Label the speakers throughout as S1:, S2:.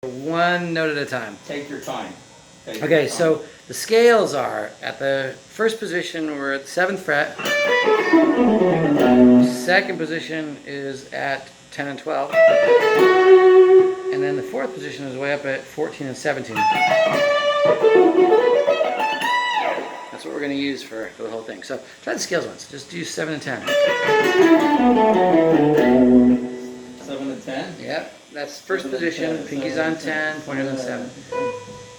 S1: One note at a time.
S2: Take your time.
S1: Okay, so the scales are at the first position, we're at the 7th fret. Second position is at 10 and 12. And then the 4th position is way up at 14 and 17. That's what we're going to use for the whole thing. So try the scales once. Just do 7 and 10.
S2: 7 and 10?
S1: Yep. That's first position. Pinky's on 10, pointer's on 7.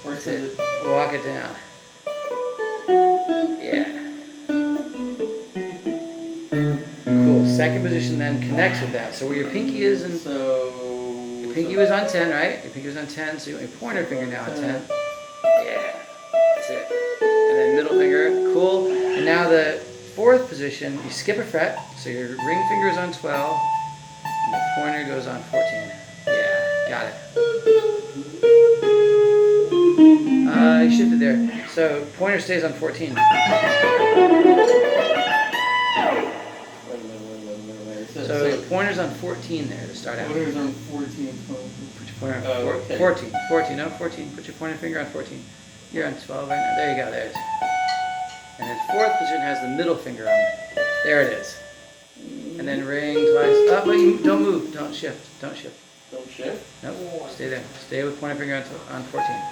S1: That's it. Walk it down. Yeah. Cool. Second position then connects with that. So where your pinky is, and your pinky was on 10, right? Your pinky was on 10, so you want your pointer finger now on 10. Yeah. That's it. And then middle finger. Cool. And now the 4th position, you skip a fret, so your ring finger is on 12, and the pointer goes on 14. Yeah, got it. You shifted there. So pointer stays on 14. So the pointer's on 14 there to start out.
S2: Pointer's on 14.
S1: Put your pointer on 14. 14, no, 14. Put your pointer finger on 14. You're on 12 right now. There you go, there it is. And then 4th position has the middle finger on it. There it is. And then ring twice. Oh, but you don't move. Don't shift. Don't shift.
S2: Don't shift?
S1: Nope. Stay there. Stay with pointer finger on 14.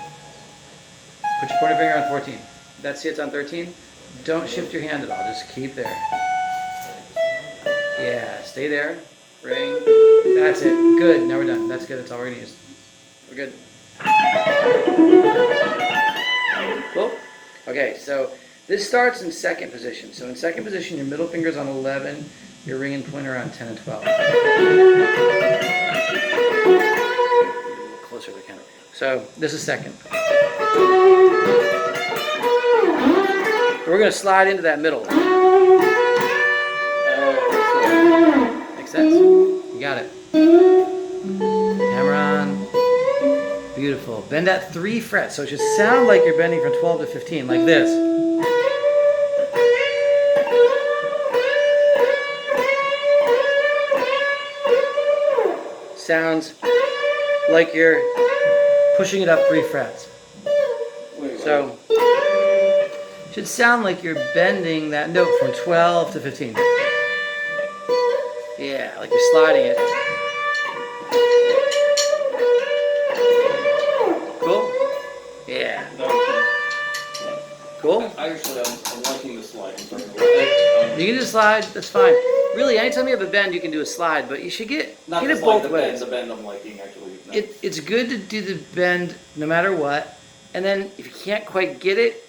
S1: Put your pointer finger on 14. That's it, it's on 13. Don't shift your hand at all. Just keep there. Yeah, stay there. Ring. That's it. Good. Now we're done. That's good. That's all we're going to use. We're good. Cool. Okay, so this starts in 2nd position. So in 2nd position, your middle finger's on 11. Your ring and pointer on 10 and 12. Closer to the camera. So this is 2nd. We're going to slide into that middle. Makes sense? You got it. Hammer on. Beautiful. Bend at 3 frets. So it should sound like you're bending from 12 to 15, like this. Sounds like you're pushing it up 3 frets. So it should sound like you're bending that note from 12 to 15. Yeah, like you're sliding it. Cool? Yeah. Cool?
S2: Actually, I'm liking the slide.
S1: You can just slide, that's fine. Really, anytime you have a bend, you can do a slide, but you should get it both ways.
S2: The bend I'm liking, actually. No.
S1: It's good to do the bend no matter what, and then if you can't quite get it,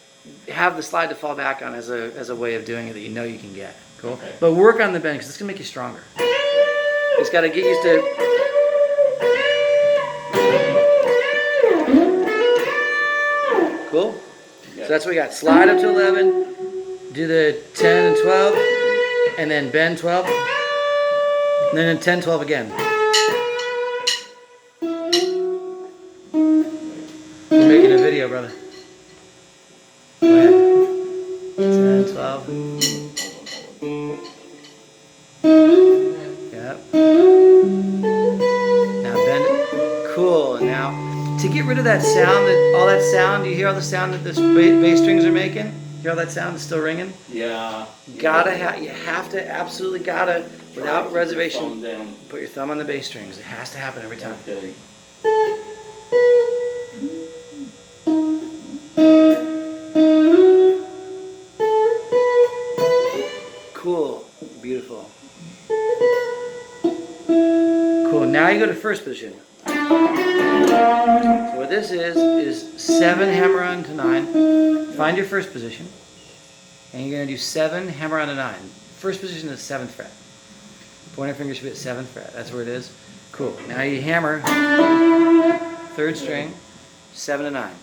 S1: have the slide to fall back on as a way of doing it that you know you can get. Cool?
S2: Okay.
S1: But work on the bend because it's going to make you stronger. Just got to get used to... Cool? Yeah. So that's what we got. Slide up to 11, do the 10 and 12, and then bend 12, and then 10, 12 again. We're making a video, brother. Go ahead. 10, 12. Yep. Now bend it. Cool. And now, to get rid of that sound, all that sound, do you hear all the sound that this bass strings are making? Hear all that sound that's still ringing?
S2: Yeah.
S1: You have to, absolutely gotta, without reservation, put your thumb on the bass strings. It has to happen every time.
S2: Okay.
S1: Cool. Beautiful. Cool. Now you go to 1st position. So what this is 7 hammer on to 9. Find your 1st position. And you're going to do 7 hammer on to 9. 1st position is 7th fret. Pointer finger should be at 7th fret. That's where it is. Cool. Now you hammer 3rd string, 7 to 9.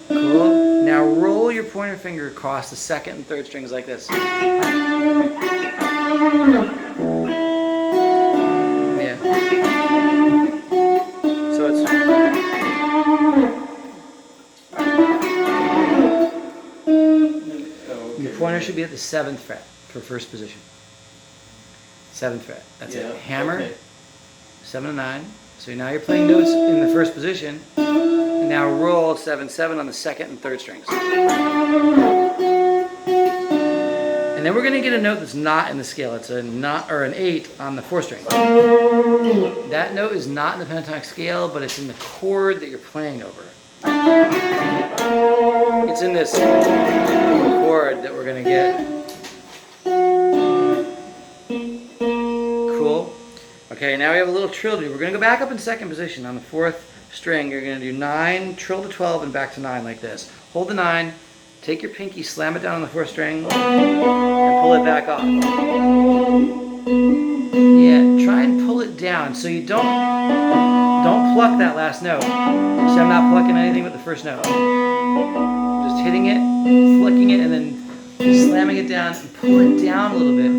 S1: Cool. Now roll your pointer finger across the 2nd and 3rd strings like this. Yeah. So it's... Your pointer should be at the 7th fret for 1st position. 7th fret. That's it. Hammer,
S2: okay.
S1: 7 to 9, So now you're playing notes in the first position. And now roll 7/7 on the second and third strings. And then we're going to get a note that's not in the scale. It's an 8 on the fourth string. That note is not in the pentatonic scale, but it's in the chord that you're playing over. It's in this chord that we're going to get. Cool. Okay, now we have a little trill to do. We're going to go back up in second position on the fourth string. You're going to do 9, trill to 12, and back to 9 like this. Hold the 9, take your pinky, slam it down on the fourth string, and pull it back off. Yeah, try and pull it down so you don't pluck that last note. See, I'm not plucking anything but the first note. Just hitting it, flicking it, and then slamming it down and pull it down a little bit.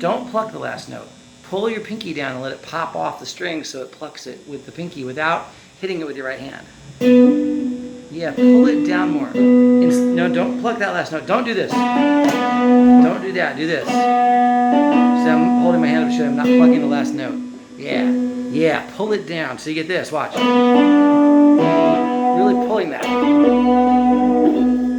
S1: Don't pluck the last note. Pull your pinky down and let it pop off the string so it plucks it with the pinky without hitting it with your right hand. Yeah, pull it down more. No, don't pluck that last note. Don't do this. Don't do that. Do this. See, I'm holding my hand up to show you I'm not plucking the last note. Yeah. Yeah, pull it down. So you get this. Watch. Really pulling that.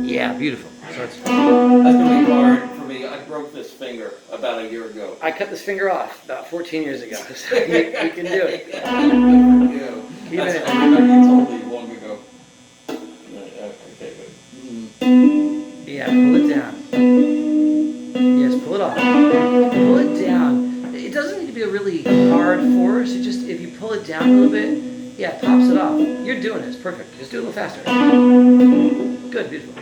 S1: Yeah, beautiful. So it's...
S2: That's gonna be hard for me. I broke this finger about a year ago.
S1: I cut this finger off about 14 years ago. So you can do it.
S2: Yeah.
S1: Keep it.
S2: I remember you told me long ago. Okay, good.
S1: Yeah, pull it down. Yes, pull it off. Pull it down. It doesn't need to be a really hard force. It just, if you pull it down a little bit, yeah, it pops it off. You're doing it. It's perfect. Just do it a little faster. Good, beautiful.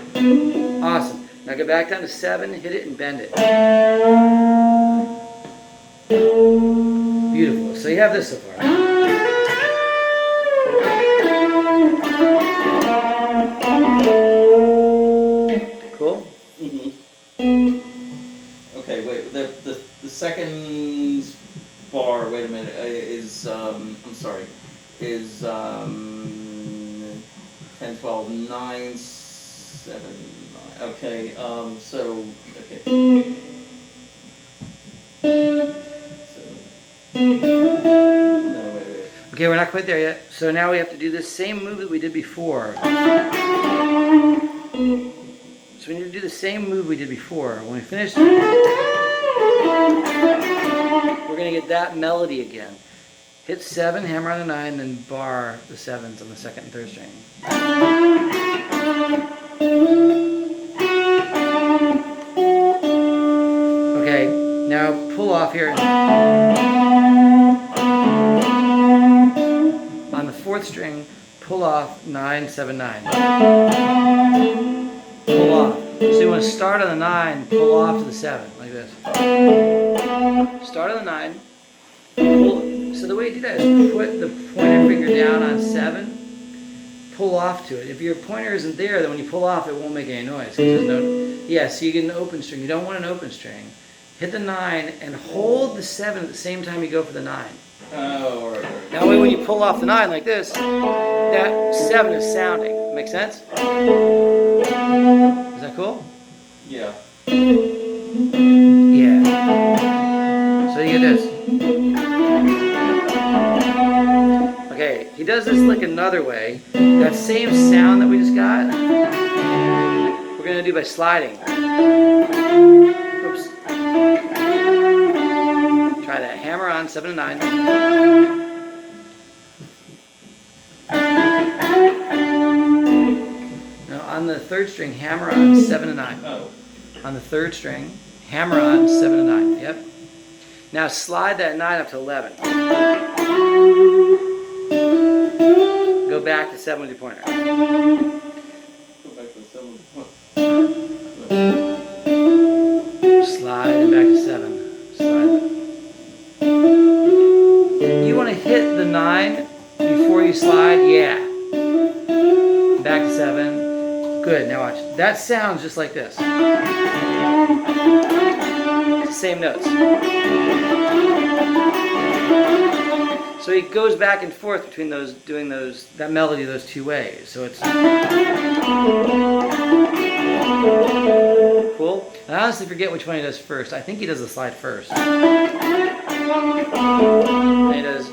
S1: Awesome. Now go back down to 7, hit it, and bend it. Beautiful. So you have this so far. Cool?
S2: Mm-hmm. Okay, wait, the second bar, wait a minute, is, I'm sorry, is 10, 12, 9, 7, 9. Okay, so, okay. No, wait.
S1: Okay, we're not quite there yet. So now we have to do this same move that we did before. So we need to do the same move we did before. When we finish, we're going to get that melody again. Hit 7, hammer on the 9, then bar the 7s on the second and third string. Okay, now pull off here. On the fourth string, pull off 9, 7, 9. Pull off. So you want to start on the 9, pull off to the 7, like this. Start on the 9, pull. So the way you do that is put the pointer finger down on 7, pull off to it. If your pointer isn't there, then when you pull off, it won't make any noise. Yeah, so you get an open string. You don't want an open string. Hit the 9 and hold the 7 at the same time you go for the 9.
S2: Oh, all right.
S1: That way when you pull off the 9 like this, that 7 is sounding. Make sense? Is that cool?
S2: Yeah.
S1: Yeah. So you get this. Okay, he does this lick another way. That same sound that we just got, we're going to do by sliding. Oops. Try that. Hammer on 7 and 9. Now on the third string, hammer on 7 and 9.
S2: Oh.
S1: On the third string, hammer on 7 and 9. Yep. Now slide that 9 up to 11. Go back to 7 with your pointer.
S2: Go back to 7 with the pointer.
S1: Slide and back to 7. Slide. You want to hit the 9 before you slide? Yeah. Back to 7. Good. Now watch. That sounds just like this. Same notes. So it goes back and forth between those, doing those, that melody those two ways. So it's cool. I honestly forget which one he does first. I think he does the slide first. And he does.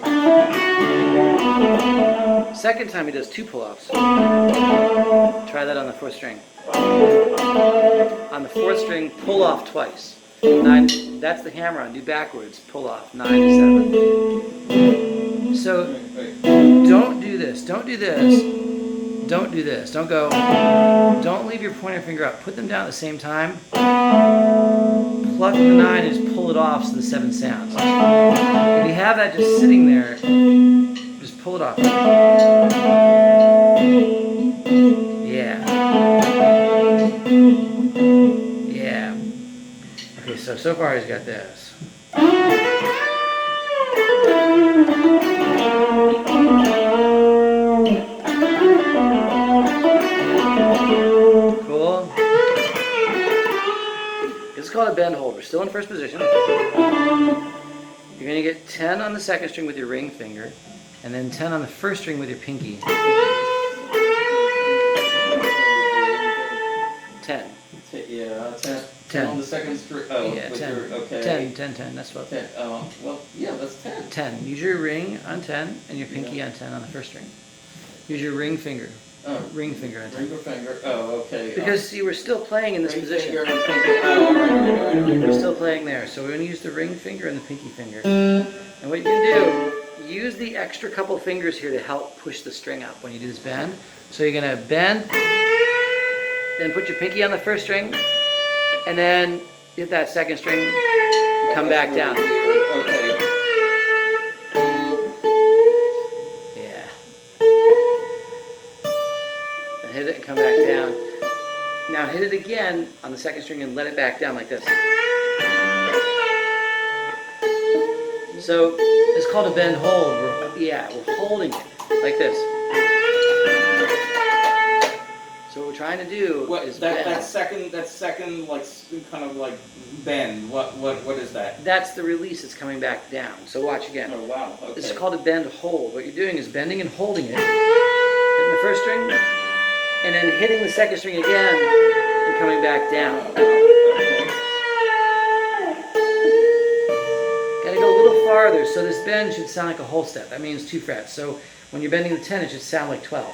S1: Second time he does 2 pull-offs. Try that on the 4th string. On the 4th string, pull off twice. 9, that's the hammer on, do backwards, pull off, 9 to 7. So, don't do this, don't do this, don't do this, don't go, don't leave your pointer finger up, put them down at the same time, pluck the 9 and just pull it off so the 7 sounds. If you have that just sitting there, just pull it off. Yeah. Yeah. Okay, so far he's got this. Cool. This is called a bend hold. We're still in first position. You're going to get 10 on the 2nd string with your ring finger, and then 10 on the 1st string with your pinky. 10.
S2: Yeah, 10.
S1: 10
S2: on the 2nd string. Oh,
S1: yeah, 10.
S2: Okay.
S1: 10. That's what.
S2: 10. Well, yeah, that's 10.
S1: 10. Use your ring on 10 and your pinky on 10 on the 1st string. Use your ring finger. Ring finger on 10.
S2: Ring finger. Oh, okay.
S1: Because you were still playing in this position.
S2: Finger and pinky. Oh, all right.
S1: You're still playing there. So we're going to use the ring finger and the pinky finger. And what you can do, use the extra couple fingers here to help push the string up when you do this bend. So you're going to bend, then put your pinky on the 1st string, and then hit that 2nd string and come back down.
S2: Okay.
S1: Yeah. And hit it and come back down. Now hit it again on the 2nd string and let it back down like this. So it's called a bend hold. We're holding it like this. So what we're trying to do is bend.
S2: That second like kind of like bend. What is that?
S1: That's the release. It's coming back down. So watch again.
S2: Oh wow. Okay.
S1: This is called a bend hold. What you're doing is bending and holding it, hitting the 1st string, and then hitting the 2nd string again and coming back down. Gotta go a little farther. So this bend should sound like a whole step. That means 2 frets. So when you're bending the 10, it should sound like 12.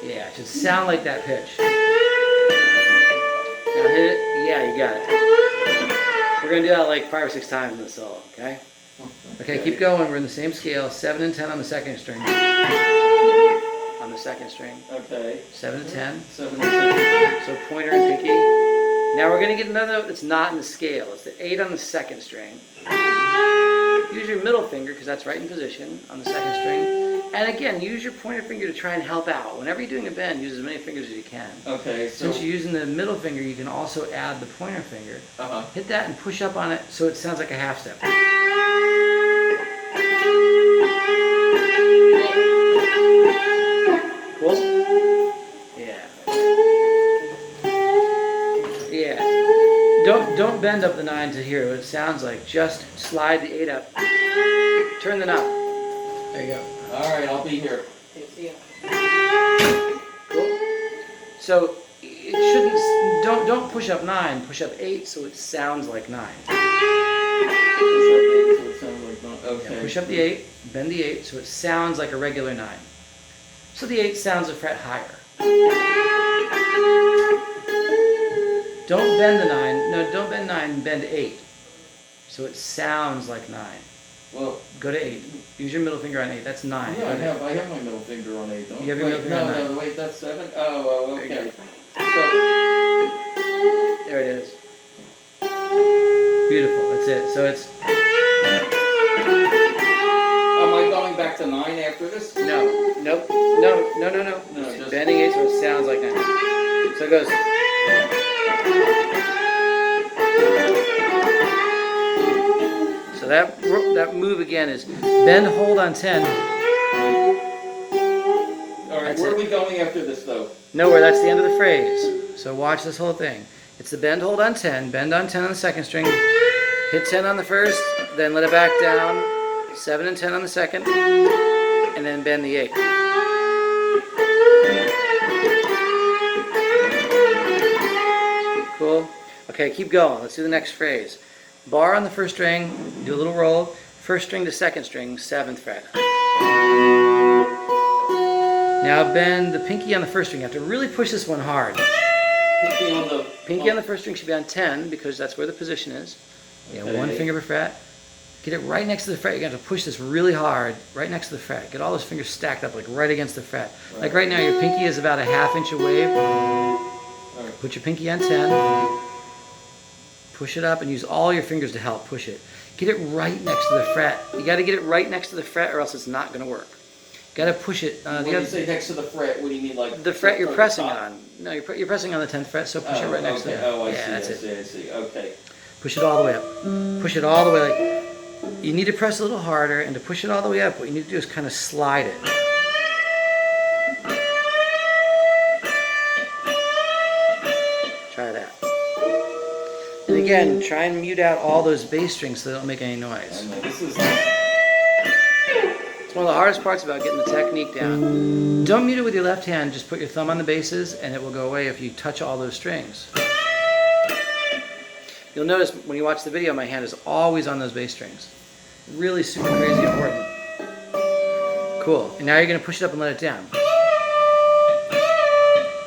S1: Yeah, it should sound like that pitch. Now hit it. Yeah, you got it. We're going to do that like 5 or 6 times in the solo, okay? Okay, keep going. We're in the same scale. 7 and 10 on the 2nd string. On the 2nd string.
S2: Okay.
S1: 7 and 10.
S2: 7 and 10.
S1: So pointer and pinky. Now we're going to get another note that's not in the scale. It's the 8 on the 2nd string. Use your middle finger, because that's right in position on the 2nd string. And again, use your pointer finger to try and help out. Whenever you're doing a bend, use as many fingers as you can.
S2: Okay, so...
S1: Since you're using the middle finger, you can also add the pointer finger. Hit that and push up on it so it sounds like a half step. Cool? Yeah. Yeah. Don't bend up the 9 to hear what it sounds like. Just slide the 8 up. Turn the knob. There you go.
S2: Alright, I'll be here.
S1: Cool. So it shouldn't. Don't push up 9. Push up 8 so it sounds like 9.
S2: Okay.
S1: Yeah, push up the 8. Bend the 8 so it sounds like a regular 9. So the 8 sounds a fret higher. Don't bend the 9. No, don't bend 9. Bend 8 so it sounds like 9.
S2: Well,
S1: go to 8. Use your middle finger on 8. That's 9.
S2: Yeah, I have my middle finger on 8. Don't
S1: you have your middle finger on 9?
S2: No, wait, that's 7? Oh, okay.
S1: There it is. Beautiful. That's it. So it's...
S2: Am I going back to 9 after this?
S1: No. Nope. No.
S2: Just
S1: bending 8 so it sounds like 9. So it goes... So that move again is bend, hold on 10.
S2: Alright, where are we going after this though?
S1: Nowhere, that's the end of the phrase. So watch this whole thing. It's the bend, hold on 10, bend on 10 on the 2nd string, hit 10 on the 1st, then let it back down, 7 and 10 on the 2nd, and then bend the 8. Cool? Okay, keep going. Let's do the next phrase. bar on the first string, do a little roll, first string to second string, 7th fret. Now bend the pinky on the first string. You have to really push this one hard. Pinky on the first string should be on 10 because that's where the position is. Yeah, okay. 1 finger per fret. Get it right next to the fret. You're going to have to push this really hard, right next to the fret. Get all those fingers stacked up, like right against the fret. Right. Like right now, your pinky is about a 1/2 inch away. Right. Put your pinky on 10. Push it up and use all your fingers to help push it. Get it right next to the fret. You got to get it right next to the fret or else it's not going to work. Got to push it.
S2: When you say next to the fret, what do you mean, like
S1: the fret you're pressing on? No, you're pressing on the 10th fret, so push it right next to it.
S2: Oh, I
S1: see.
S2: I see. Okay.
S1: Push it all the way up. Push it all the way. Like, you need to press a little harder, and to push it all the way up, what you need to do is kind of slide it. Try that. And again, try and mute out all those bass strings so they don't make any noise. It's one of the hardest parts about getting the technique down. Don't mute it with your left hand, just put your thumb on the basses and it will go away if you touch all those strings. You'll notice when you watch the video, my hand is always on those bass strings. Really super crazy important. Cool. And now you're going to push it up and let it down.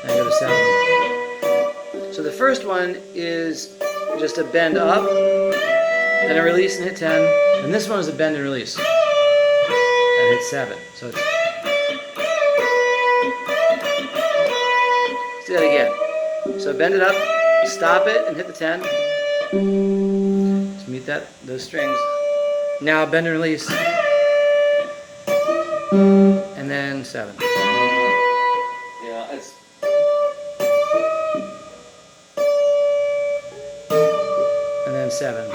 S1: Now you go to 7. So the first one is just a bend up, then a release and hit 10. And this one is a bend and release. And hit 7. So it's... Let's do that again. So bend it up, stop it, and hit the 10. Just mute those strings. Now bend and release. And then 7.
S2: Yeah, it's...
S1: And then 7.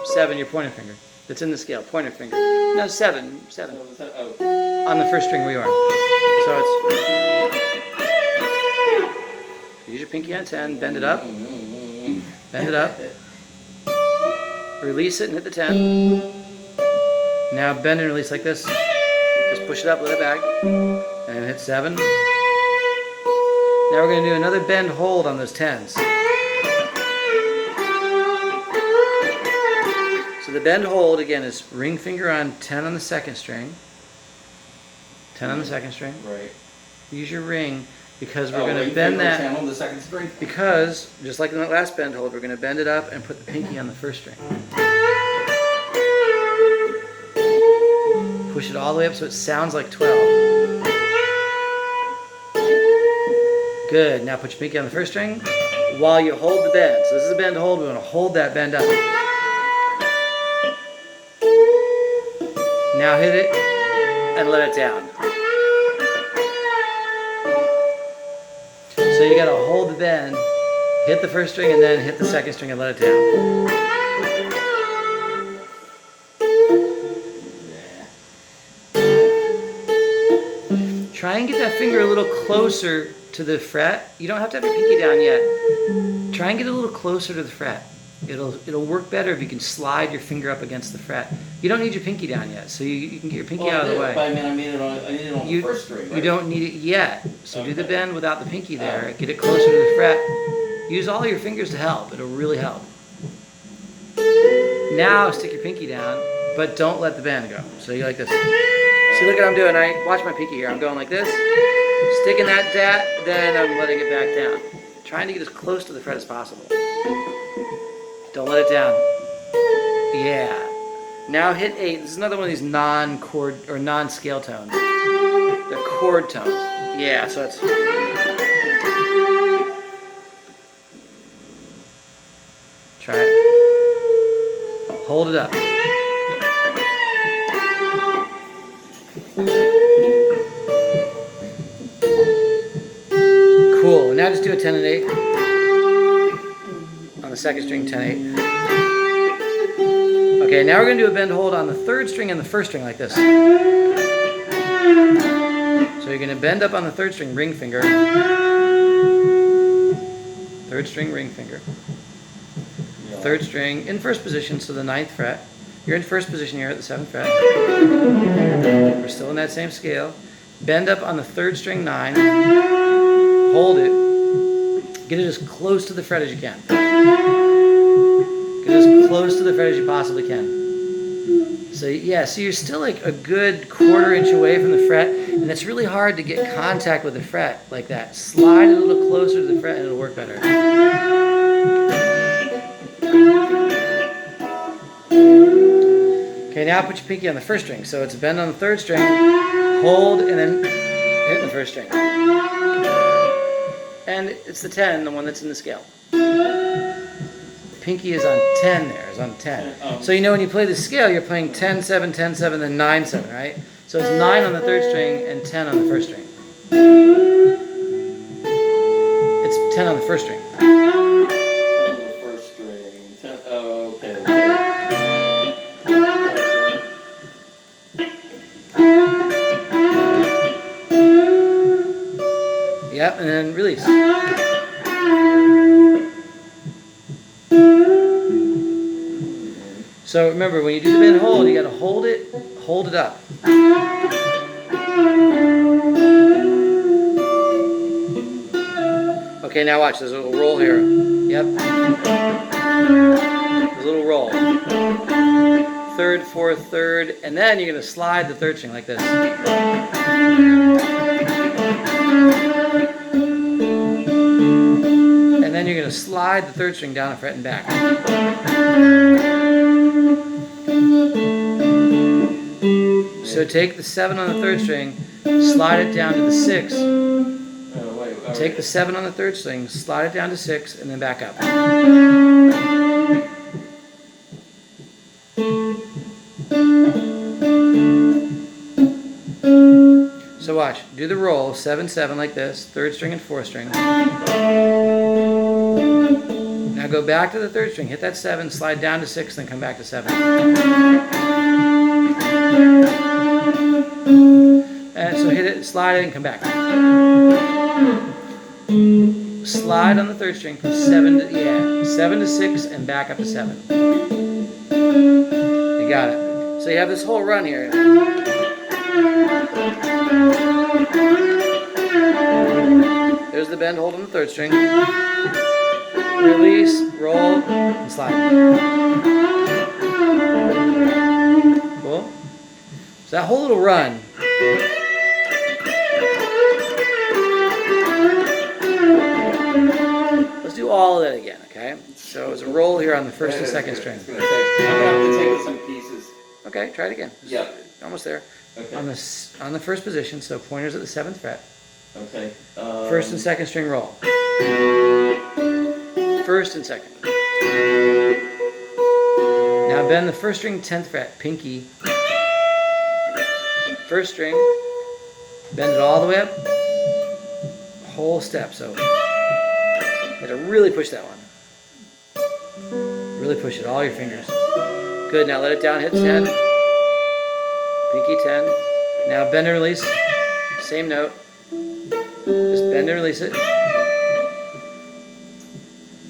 S1: 7, your pointer finger. That's in the scale, pointer finger. No, 7.
S2: Oh.
S1: On the first string where you are. So it's... Use your pinky on 10, bend it up. Bend it up. Release it and hit the 10. Now bend and release like this. Just push it up, let it back. And hit 7. Now we're going to do another bend hold on those 10s. So the bend hold again is ring finger on 10 on the second string. 10 on the second string.
S2: Right.
S1: Use your ring because we're going to bend that.
S2: 10 on the second string.
S1: Because just like in that last bend hold, we're going to bend it up and put the pinky on the first string. Push it all the way up so it sounds like 12. Good. Now put your pinky on the first string while you hold the bend. So this is a bend hold. We want to hold that bend up. Now hit it and let it down. So you got to hold the bend, hit the first string, and then hit the second string and let it down. Try and get that finger a little closer to the fret. You don't have to have your pinky down yet. Try and get a little closer to the fret. It'll work better if you can slide your finger up against the fret. You don't need your pinky down yet, so you can get your pinky out of the way.
S2: But I need it on the first string, right?
S1: You don't need it yet, so do the bend without the pinky there. Get it closer to the fret. Use all your fingers to help. It'll really help. Now stick your pinky down, but don't let the bend go. So you like this. See, look what I'm doing. Watch my pinky here. I'm going like this, sticking that, then I'm letting it back down. Trying to get as close to the fret as possible. Don't let it down. Yeah. Now hit 8. This is another one of these non-chord or non-scale tones. They're chord tones. Yeah, so it's... Try it. Hold it up. Cool. Now just do a 10 and 8. On the second string, 10, 8. Okay, now we're going to do a bend hold on the third string and the first string like this. So you're going to bend up on the third string, ring finger. Third string, ring finger. Third string in first position, so the 9th fret. You're in first position here at the 7th fret. We're still in that same scale. Bend up on the third string, 9. Hold it. Get it as close to the fret as you can. Get as close to the fret as you possibly can. So yeah, so you're still like a good 1/4 inch away from the fret, and it's really hard to get contact with the fret like that. Slide it a little closer to the fret and it'll work better. Okay, now put your pinky on the first string. So it's a bend on the 3rd string, hold, and then hit the 1st string. And it's the 10, the one that's in the scale. Pinky is on 10 there, is on 10. So you know when you play the scale, you're playing 10, 7, 10, 7, then 9, 7, right? So it's 9 on the 3rd string and 10 on the 1st string. It's 10 on the 1st string.
S2: 10 on the 1st string. 10, oh, okay.
S1: Yep, and then release. So remember, when you do the bend hold, you got to hold it up. Okay, now watch. There's a little roll here. Yep. There's a little roll. 3rd, 4th, 3rd, and then you're going to slide the 3rd string like this. And then you're going to slide the 3rd string down a fret and back. So take the 7 on the 3rd string, slide it down to the 6. Take the 7 on the 3rd string, slide it down to 6, and then back up. So watch, do the roll, 7, 7 like this, 3rd string and 4th string. Now go back to the 3rd string, hit that 7, slide down to 6, then come back to 7. And so hit it, slide it, and come back. Slide on the 3rd string from 7 to 6, and back up to 7. You got it. So you have this whole run here. There's the bend hold on the 3rd string. Release, roll, and slide. Cool? So that whole little run. Let's do all of that again, okay? So it's a roll here on the 1st and 2nd string.
S2: I'm going to have to take some pieces.
S1: Okay, try it again.
S2: Yeah.
S1: Almost there.
S2: Okay.
S1: On the 1st position, so pointer's at the 7th fret.
S2: Okay.
S1: 1st and 2nd string roll. 1st and 2nd. Now bend the 1st string 10th fret, pinky. 1st string, bend it all the way up, whole step. So you have to really push that one. Really push it, all your fingers. Good, now let it down, hit 10. Pinky 10. Now bend and release, same note. Just bend and release it.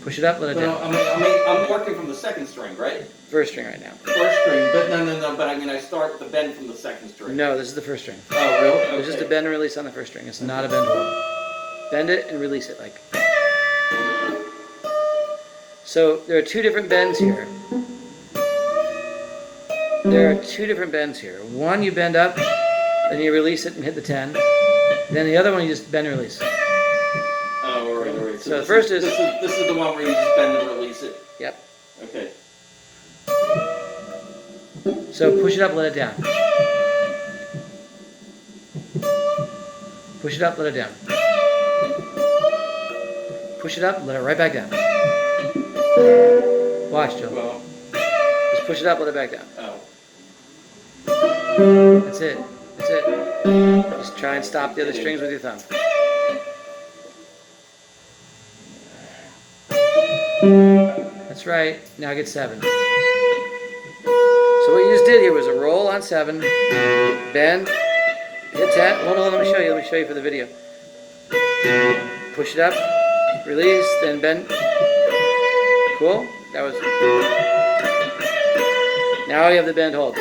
S1: Push it up, let it down.
S2: I'm working from the 2nd string, right?
S1: 1st string right now.
S2: 1st string, but no, but I start the bend from the 2nd string.
S1: No, this is the 1st string.
S2: Oh, really? Okay.
S1: It's just a bend and release on the 1st string. It's not a bend hold. Bend it and release it like. So there are 2 different bends here. There are 2 different bends here. One you bend up, then you release it and hit the 10. Then the other one you just bend and release.
S2: Oh, all right.
S1: So the first is...
S2: This is the one where you just bend and release it?
S1: Yep.
S2: Okay.
S1: So push it up, let it down. Push it up, let it down. Push it up, let it right back down. Watch, Joe.
S2: Well,
S1: just push it up, let it back down.
S2: oh.
S1: That's it. That's it. Just try and stop the other strings with your thumb. That's right. Now get 7. So what you just did here was a roll on 7, bend, hit 10. Hold on, let me show you. Let me show you for the video. Push it up, release, then bend. Cool. That was. Now you have the bend hold.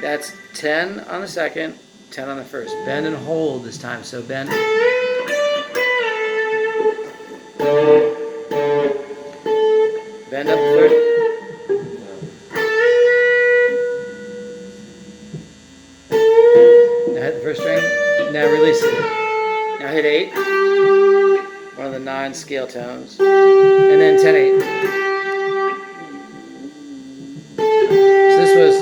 S1: That's 10 on the 2nd, 10 on the 1st. Bend and hold this time. So bend. Bend up the third. Now hit the first string. Now release it. Now hit 8. One of the 9 scale tones. And then 10-8. So this was.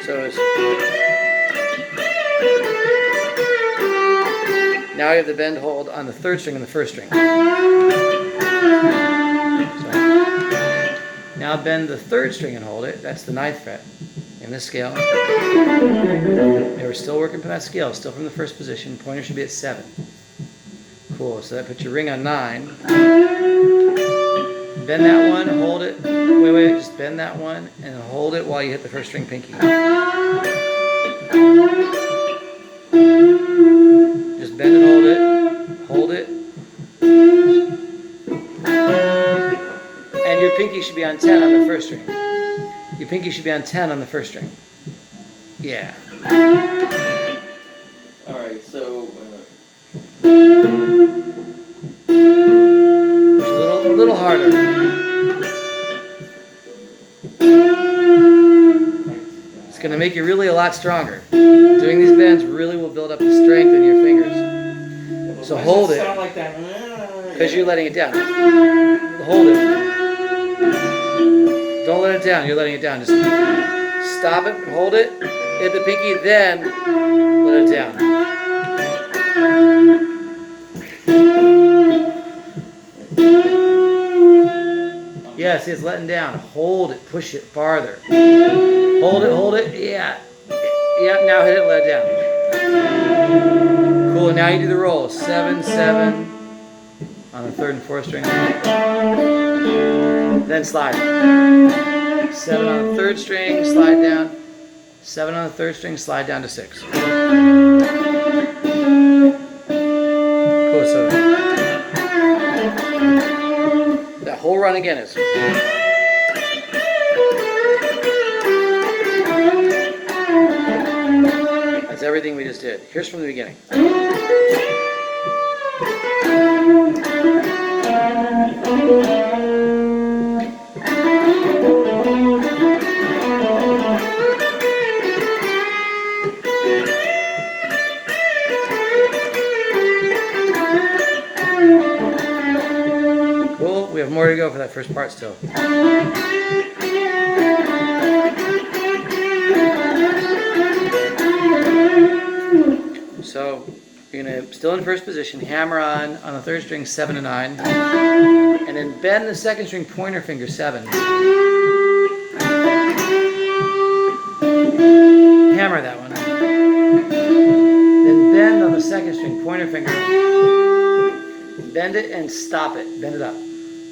S1: So it's. Now you have the bend hold on the third string and the first string. So now bend the third string and hold it. That's the 9th fret in this scale. And we're still working from that scale, still from the first position. Pointer should be at 7. Cool, so that puts your ring on 9. Bend that one, hold it. Wait, just bend that one and hold it while you hit the first string pinky. Just bend and hold it. And your pinky should be on 10 on the first string. Your pinky should be on 10 on the first string. Yeah.
S2: Alright, so
S1: Push a little harder. It's going to make you really a lot stronger. Doing these bends really will build up the strength in your fingers. So hold it.
S2: Sound like that.
S1: Because you're letting it down. Hold it. Don't let it down. You're letting it down. Just stop it. Hold it. Hit the pinky. Then let it down. Yeah, see, it's letting down. Hold it. Push it farther. Hold it. Yeah. Yeah, now hit it. Let it down. Cool. Now you do the roll. 7, 7 on the third and fourth string. Then slide. 7 on the third string, slide down. 7 on the third string, slide down to 6. Cool, so that whole run again is. That's everything we just did. Here's from the beginning. Cool, we have more to go for that first part still. So you're going to, still in first position, hammer on the third string 7 and 9, and then bend the second string pointer finger 7. Hammer that one. Then bend on the second string pointer finger. Bend it and stop it. Bend it up.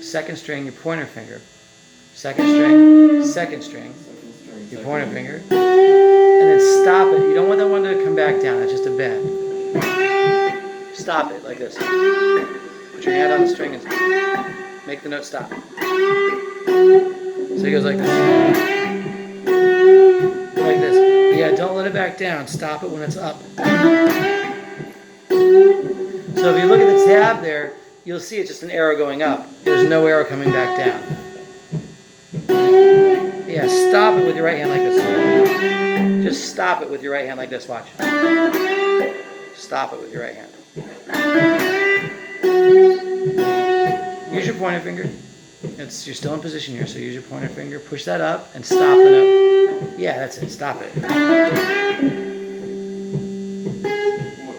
S1: Second string, your pointer finger. Second string, your pointer finger. And then stop it. You don't want that one to come back down. That's just a bend. Stop it like this. Put your hand on the string and make the note stop. So it goes like this. Like this. Yeah, don't let it back down. Stop it when it's up. So if you look at the tab there, you'll see it's just an arrow going up. There's no arrow coming back down. Yeah, stop it with your right hand like this. Just stop it with your right hand like this. Watch. Stop it with your right hand. Use your pointer finger. You're still in position here, so use your pointer finger. Push that up and stop the note. Yeah, that's it. Stop it.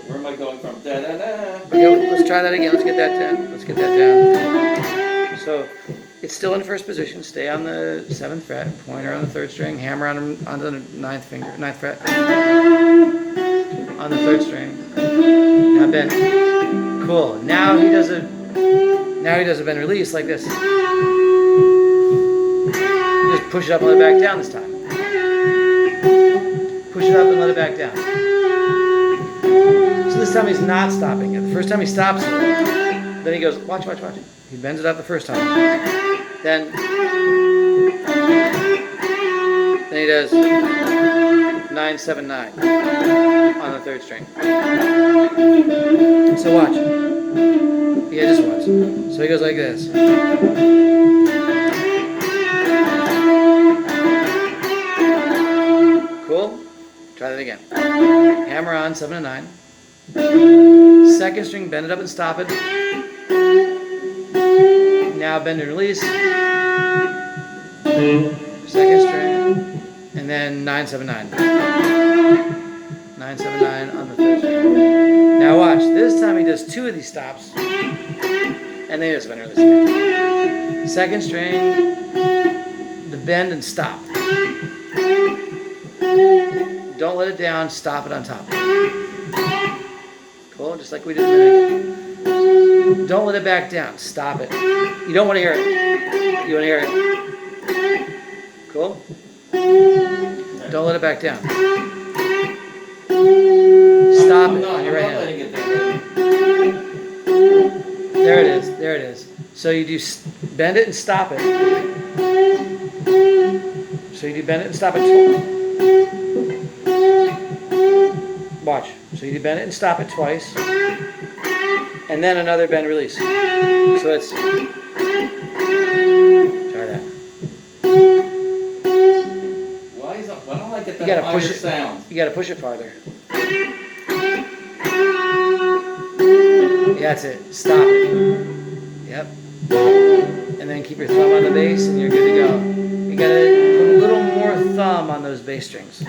S2: Where am I going from? Da, da, da.
S1: Okay, let's try that again. Let's get that down. Let's get that down. So it's still in first position. Stay on the 7th fret. Pointer on the 3rd string. Hammer on the 9th fret. On the 3rd string. Now bend. Cool. Now he does a bend release like this. Just push it up and let it back down this time. Push it up and let it back down. So this time he's not stopping it. The first time he stops it, then he goes, watch. He bends it up the first time. Then he does 9, 7, 9 on the 3rd string. So watch. Yeah, just once. So he goes like this. Cool? Try that again. Hammer on, 7 and 9. Second string, bend it up and stop it. Now bend and release. Second string. And then 9, 7, 9. 9, 7, 9 on the third string. Now watch. This time he does 2 of these stops. And then he does bend and release again. Second string, the bend and stop. Don't let it down, stop it on top. Cool, just like we did a minute ago. Don't let it back down, stop it. You don't want to hear it. You want to hear it. Cool? Don't let it back down. Stop it on your right hand. There it is, there it is. So you do bend it and stop it. So you do bend it and stop it twice. Watch. So you do bend it and stop it twice. And then another bend release. So it's... Try that.
S2: Why don't I get that higher sound?
S1: You gotta push it farther. Yeah, that's it. Stop it. Yep. And then keep your thumb on the bass and you're good to go. You gotta put a little more thumb on those bass strings.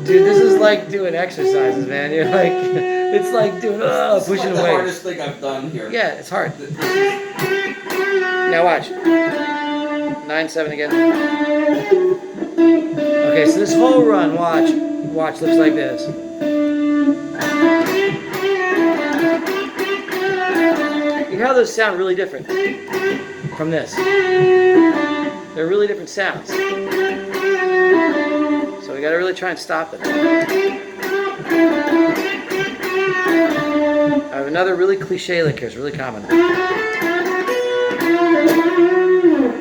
S1: Dude, this is like doing exercises, man. You're like, it's like doing, pushing
S2: the
S1: away.
S2: hardest thing I've done here.
S1: Yeah, it's hard. Now watch. 9, 7 again. Okay, so this whole run, watch, looks like this. You hear how those sound really different from this. They're really different sounds. So we gotta really try and stop them. I have another really cliche lick here, it's really common.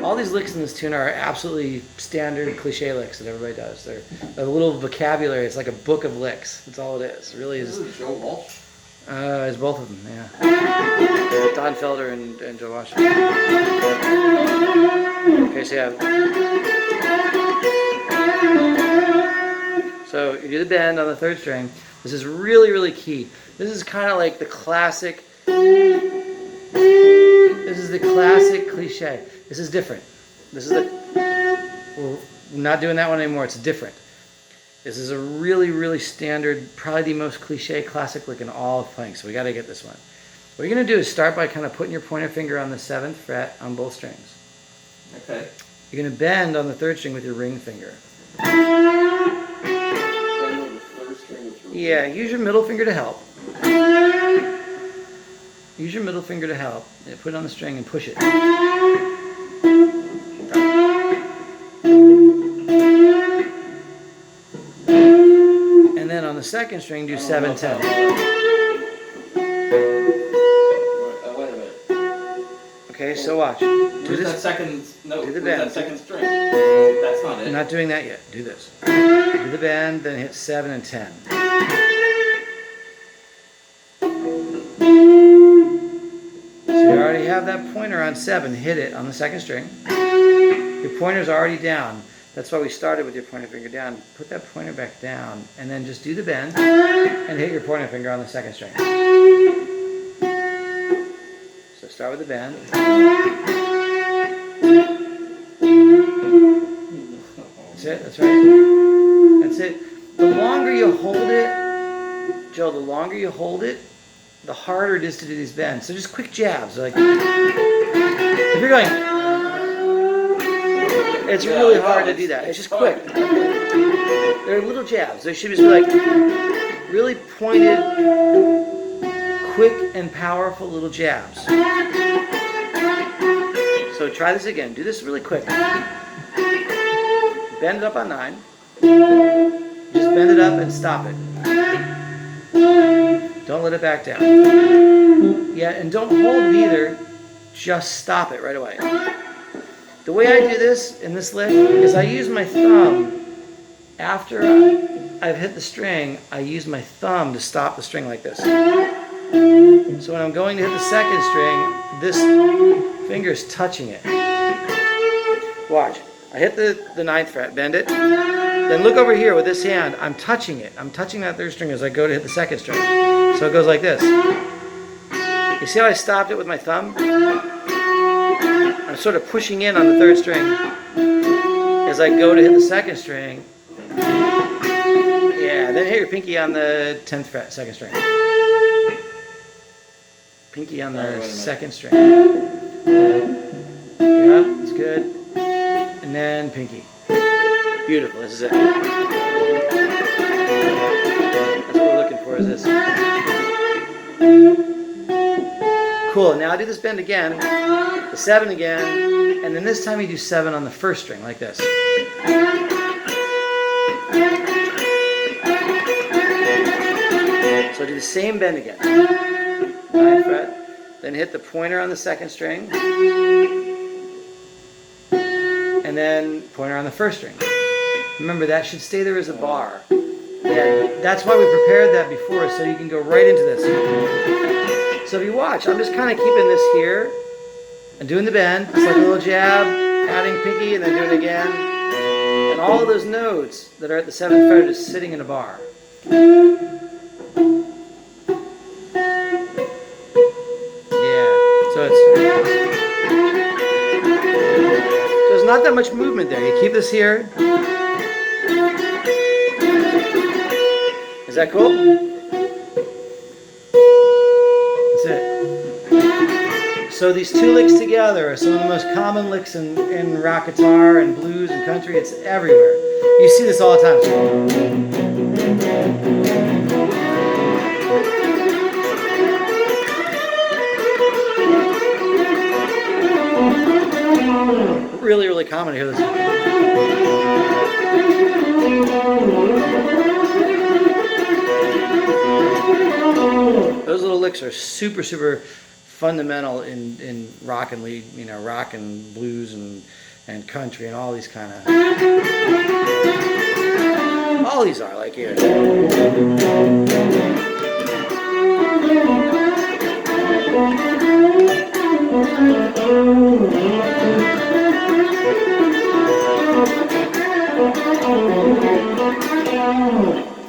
S1: All these licks in this tune are absolutely standard cliche licks that everybody does. They're a little vocabulary, it's like a book of licks. That's all it is. It really is.
S2: This is Joe Walsh.
S1: It's both of them, yeah. Don Felder and Joe Washington. Okay, so you have... So you do the bend on the third string. This is really, really key. This is kind of like the classic... This is the classic cliche. This is different. This is the... We're not doing that one anymore. It's different. This is a really, really standard, probably the most cliche classic lick in all of playing. So we got to get this one. What you're going to do is start by kind of putting your pointer finger on the 7th fret on both strings.
S2: Okay.
S1: You're going to bend on the third string with your ring finger. Yeah, use your middle finger to help. Use your middle finger to help. Yeah, put it on the string and push it. And then on the second string, do 7, 10.
S2: Wait a minute.
S1: Okay, so watch.
S2: Where's that second note?
S1: Do the
S2: Where's
S1: bend.
S2: that second string? That's not it.
S1: I'm not doing that yet. Do this. Do the bend, then hit 7 and 10. So you already have that pointer on 7. Hit it on the second string. Your pointer's already down. That's why we started with your pointer finger down. Put that pointer back down, and then just do the bend, and hit your pointer finger on the second string. So start with the bend. That's it, that's right. That's it. The longer you hold it, Joe, the longer you hold it, the harder it is to do these bends. So just quick jabs. Like, if you're going... It's really hard to do that. It's just quick. They're little jabs. They should just be like really pointed, quick and powerful little jabs. So try this again. Do this really quick. Bend it up on 9. Just bend it up and stop it. Don't let it back down. Yeah, and don't hold it either. Just stop it right away. The way I do this in this lick is I use my thumb after I've hit the string, I use my thumb to stop the string like this. So when I'm going to hit the second string, this finger is touching it. Watch. I hit the ninth fret, bend it. Then look over here with this hand. I'm touching it. I'm touching that third string as I go to hit the second string. So it goes like this. You see how I stopped it with my thumb? I'm sort of pushing in on the third string as I go to hit the second string. Yeah, then hit your pinky on the 10th fret, second string. Pinky on the second string. Yeah, it's good. And then pinky. Beautiful, this is it. That's what we're looking for, is this. Cool, now do this bend again, the 7 again, and then this time you do 7 on the first string, like this. So do the same bend again. 9th fret, then hit the pointer on the second string, and then pointer on the first string. Remember, that should stay there as a bar. Yeah, that's why we prepared that before, so you can go right into this. So if you watch, I'm just kind of keeping this here and doing the bend. It's like a little jab, adding pinky, and then doing it again. And all of those notes that are at the 7th fret are just sitting in a bar. So there's not that much movement there. You keep this here. Is that cool? That's it. So these two licks together are some of the most common licks in rock guitar and blues and country. It's everywhere. You see this all the time. Really, really common to hear this. Those little licks are super, super fundamental in rock and lead, rock and blues and country and all these kind of. All these are like here.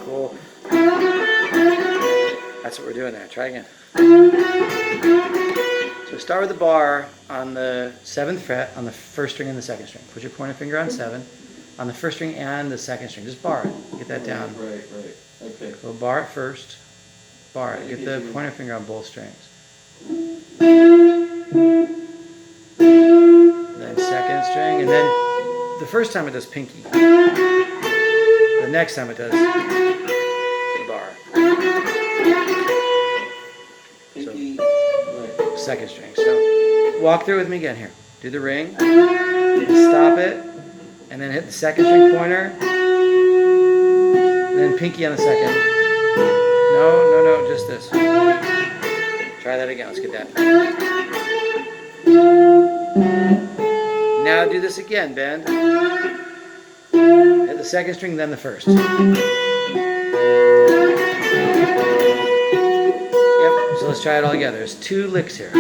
S1: Cool. That's what we're doing there. Try again. So start with the bar on the 7th fret on the first string and the second string. Put your pointer finger on 7 on the first string and the second string. Just bar it. Get that down.
S2: Right. Okay.
S1: So bar it first. Bar it. Get the pointer finger on both strings. Then second string, and then the first time it does pinky. The next time it does the bar.
S2: Pinky.
S1: So, second string. So walk through with me again here. Do the ring, stop it, and then hit the second string pointer, and then pinky on the second. No, just this. Try that again. Let's get that. Now do this again, bend. Hit the second string, then the first. Yep, so let's try it all together. There's 2 licks here.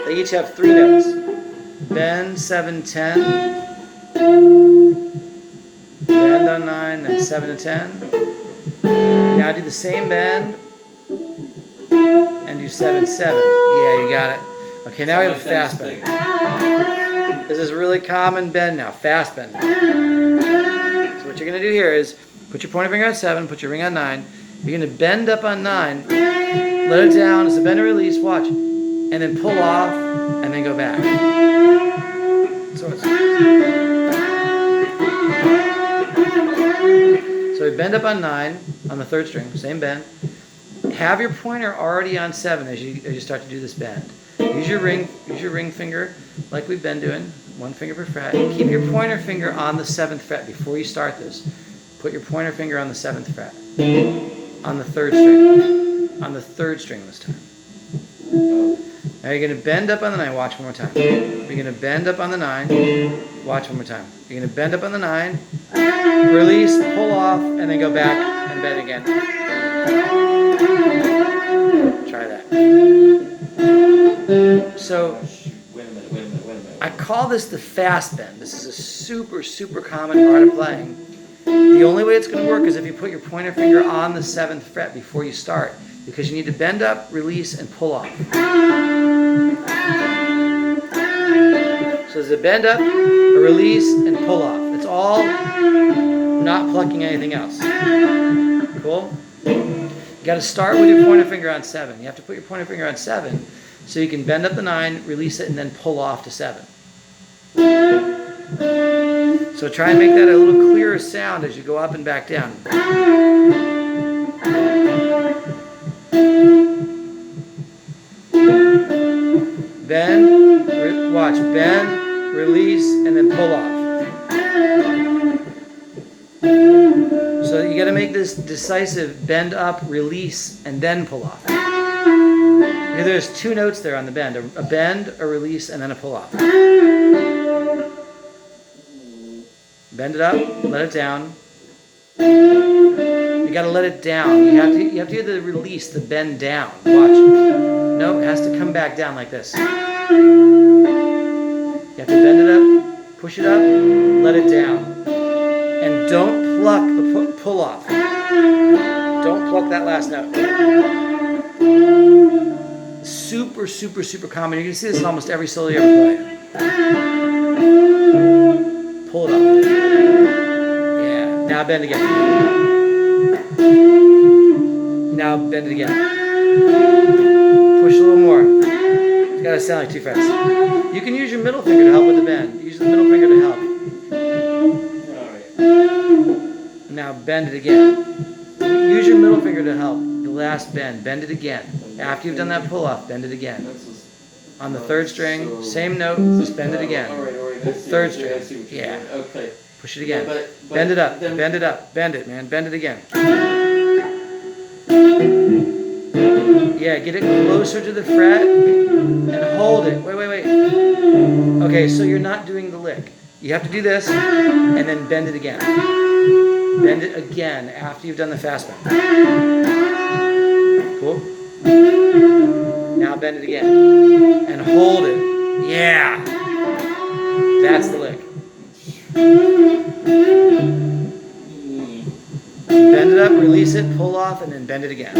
S1: They each have 3 notes. Bend, 7, 10. Bend on 9, then 7 and 10. Now do the same bend and do 7, 7. Yeah, you got it. Okay, now we have a fast bend. This is a really common bend now, fast bend. So what you're going to do here is put your pointer finger on 7, put your ring on 9. You're going to bend up on 9, let it down, it's a bend and release, watch, and then pull off, and then go back. So we bend up on 9 on the 3rd string, same bend. Have your pointer already on 7 as you start to do this bend. Use your ring finger like we've been doing, 1 finger per fret. Keep your pointer finger on the 7th fret before you start this. Put your pointer finger on the 7th fret. On the 3rd string. On the 3rd string this time. Now you're going to bend up on the 9. Watch one more time. You're going to bend up on the 9. Watch one more time. You're going to bend up on the 9. Release, pull off, and then go back and bend again. Try that. So,
S2: Wait a minute.
S1: I call this the fast bend. This is a super, super common art of playing. The only way it's going to work is if you put your pointer finger on the 7th fret before you start, because you need to bend up, release, and pull off. So there's a bend up, a release, and pull off. It's all not plucking anything else. Cool? You got to start with your pointer finger on 7. You have to put your pointer finger on 7 so you can bend up the 9, release it, and then pull off to 7. So try and make that a little clearer sound as you go up and back down. Bend, watch, bend, release, and then pull off. So you got to make this decisive bend up, release, and then pull off. Okay, there's 2 notes there on the bend, a bend, a release, and then a pull off. Bend it up, let it down. You got to let it down. You have to do the release, the bend down. Watch. No, it has to come back down like this. You have to bend it up, push it up, let it down. And don't pluck the pull off. Don't pluck that last note. Super, super, super common. You're going to see this in almost every solo you ever play. Pull it up. Yeah. Now bend again. Now bend it again. Push a little more. It's got to sound like 2 frets. You can use your middle finger to help with the bend. Use the middle finger to help. Alright. Now bend it again. Use your middle finger to help. The last bend. Bend it again. After you've done that pull off, bend it again. On the 3rd string, same note, just bend it again. 3rd string. Yeah.
S2: Okay.
S1: Push it again. Bend it up. Bend it up. Bend it, man. Bend it again. Yeah, get it closer to the fret and hold it. Wait. Okay, so you're not doing the lick. You have to do this and then bend it again. Bend it again after you've done the fast bend. Cool? Now bend it again. And hold it. Yeah! That's the lick. Bend it up, release it, pull off, and then bend it again.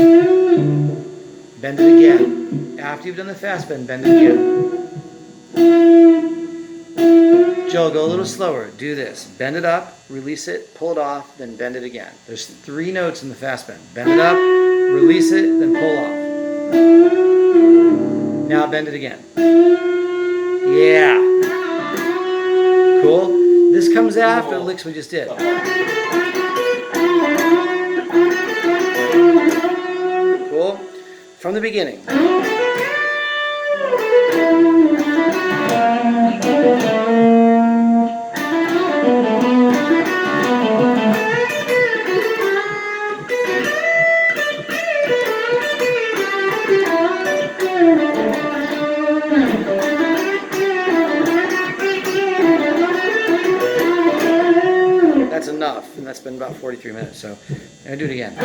S1: Bend it again. After you've done the fast bend, bend it again. Joe, go a little slower. Do this. Bend it up, release it, pull it off, then bend it again. There's 3 notes in the fast bend. Bend it up, release it, then pull off. Now bend it again. Yeah. Cool? This comes after the licks we just did. Cool? From the beginning. That's enough, and that's been about 43 minutes, so I'm going to do it again.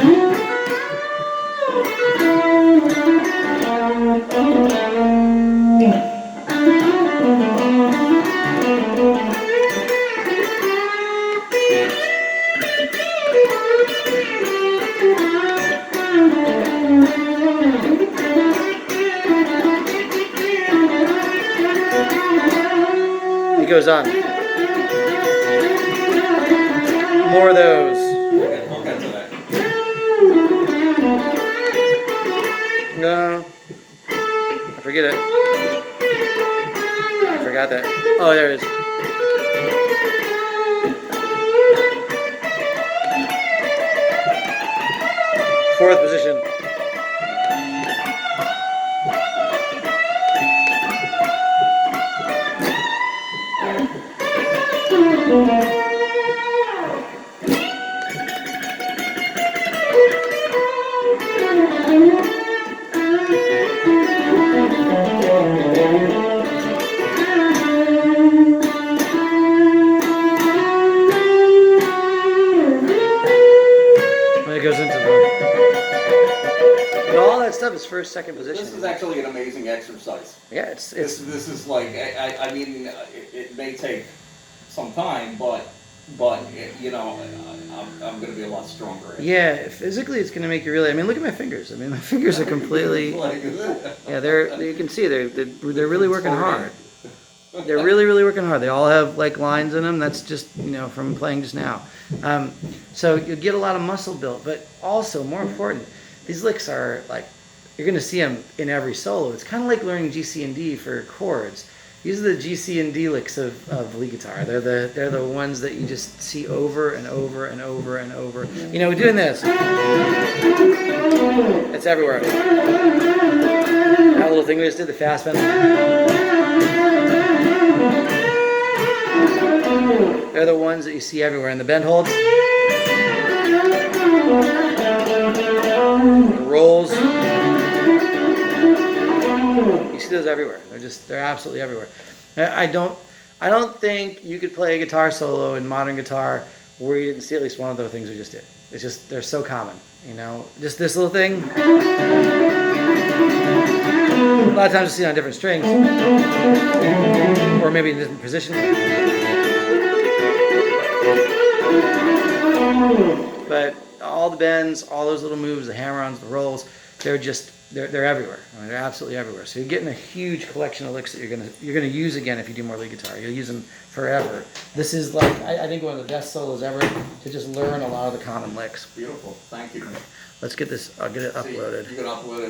S1: It goes on. More of those.
S2: All kinds of that.
S1: No. I forget it. I forgot that. Oh, there it is. Fourth position. And all that stuff is first, second position.
S2: This is actually an amazing exercise.
S1: Yeah, it's
S2: This is like, I mean, it may take some time, but you know, I'm gonna be a lot stronger.
S1: yeah. Physically, it's gonna make you really. I mean, look at my fingers. I mean, my fingers are completely. Yeah, you can see they're really working hard. They're really working hard. They all have like lines in them. That's just from playing just now. So you get a lot of muscle built, but also more important, these licks are like you're gonna see them in every solo. It's kind of like learning G, C, and D for chords. These are the G, C, and D licks of lead guitar. They're the ones that you just see over and over and over and over. We're doing this. It's everywhere. That little thing we just did, the fast bend. They're the ones that you see everywhere. And the bend holds. The rolls. You see those everywhere. They're absolutely everywhere. I don't think you could play a guitar solo in modern guitar where you didn't see at least one of the things we just did. It's just, they're so common, just this little thing. A lot of times you see it on different strings or maybe in different positions. But all the bends, all those little moves, the hammer-ons, the rolls, they're everywhere. I mean, they're absolutely everywhere. So you're getting a huge collection of licks that you're gonna use again if you do more lead guitar. You'll use them forever. This is like I think one of the best solos ever to just learn a lot of the common licks.
S2: Beautiful. Thank you.
S1: Let's get this. I'll get it uploaded.
S2: You can upload it.